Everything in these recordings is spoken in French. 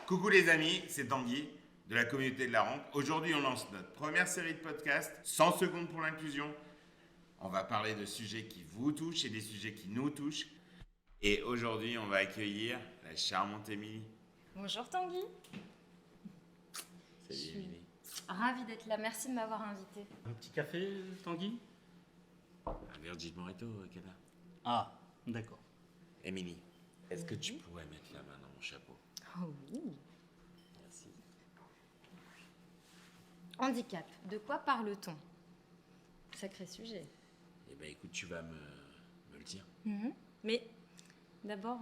Coucou les amis, c'est Tanguy de la communauté de la rampe. Aujourd'hui, on lance notre première série de podcasts, 100 secondes pour l'inclusion. On va parler de sujets qui vous touchent et des sujets qui nous touchent. Et aujourd'hui, on va accueillir la charmante Émilie. Bonjour Tanguy. Salut Émilie. Ravie d'être là, merci de m'avoir invité. Un petit café, Tanguy? Un Virgin Morito, Keda. Ah, d'accord. Émilie, est-ce que tu pourrais mettre la main dans mon chapeau? Oh oui. Merci. Handicap, de quoi parle-t-on? Sacré sujet. Eh bien écoute, tu vas me le dire. Mais d'abord,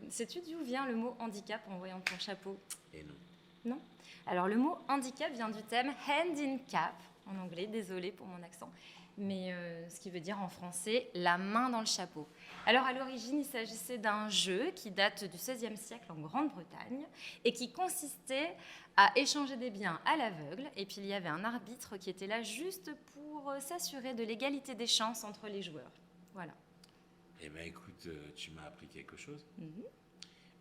sais-tu d'où vient le mot handicap en voyant ton chapeau? Et non. Non? Alors le mot handicap vient du thème hand in cap, en anglais, désolé pour mon accent, mais ce qui veut dire en français la main dans le chapeau. Alors à l'origine, il s'agissait d'un jeu qui date du XVIe siècle en Grande-Bretagne et qui consistait à échanger des biens à l'aveugle, et puis il y avait un arbitre qui était là juste pour s'assurer de l'égalité des chances entre les joueurs. Voilà. Eh bien écoute, tu m'as appris quelque chose.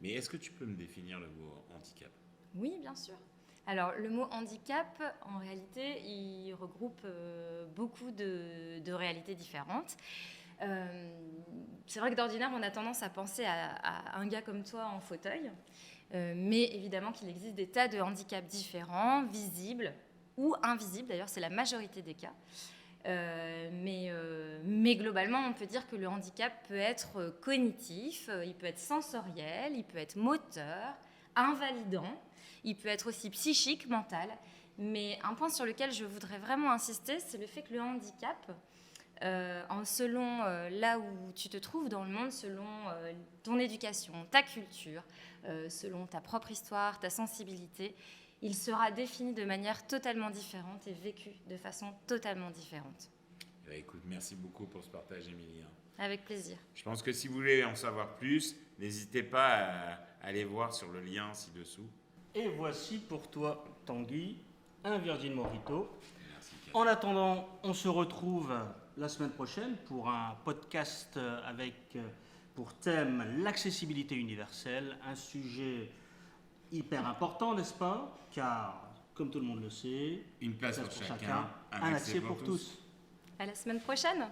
Mais est-ce que tu peux me définir le mot handicap? Oui, bien sûr. Alors, le mot handicap, en réalité, il regroupe beaucoup de réalités différentes. C'est vrai que d'ordinaire, on a tendance à penser à un gars comme toi en fauteuil, mais évidemment qu'il existe des tas de handicaps différents, visibles ou invisibles, d'ailleurs c'est la majorité des cas. Mais globalement, on peut dire que le handicap peut être cognitif, il peut être sensoriel, il peut être moteur, invalidant. Il peut être aussi psychique, mental. Mais un point sur lequel je voudrais vraiment insister, c'est le fait que le handicap, selon là où tu te trouves dans le monde, selon ton éducation, ta culture, selon ta propre histoire, ta sensibilité, il sera défini de manière totalement différente et vécu de façon totalement différente. Eh bien, écoute, merci beaucoup pour ce partage, Émilie. Avec plaisir. Je pense que si vous voulez en savoir plus, n'hésitez pas à aller voir sur le lien ci-dessous. Et voici pour toi, Tanguy, un Virgin Morito. Merci. En attendant, on se retrouve la semaine prochaine pour un podcast avec pour thème l'accessibilité universelle, un sujet hyper important, n'est-ce pas? Car, comme tout le monde le sait, Une place pour chacun, un accès pour tous. À la semaine prochaine.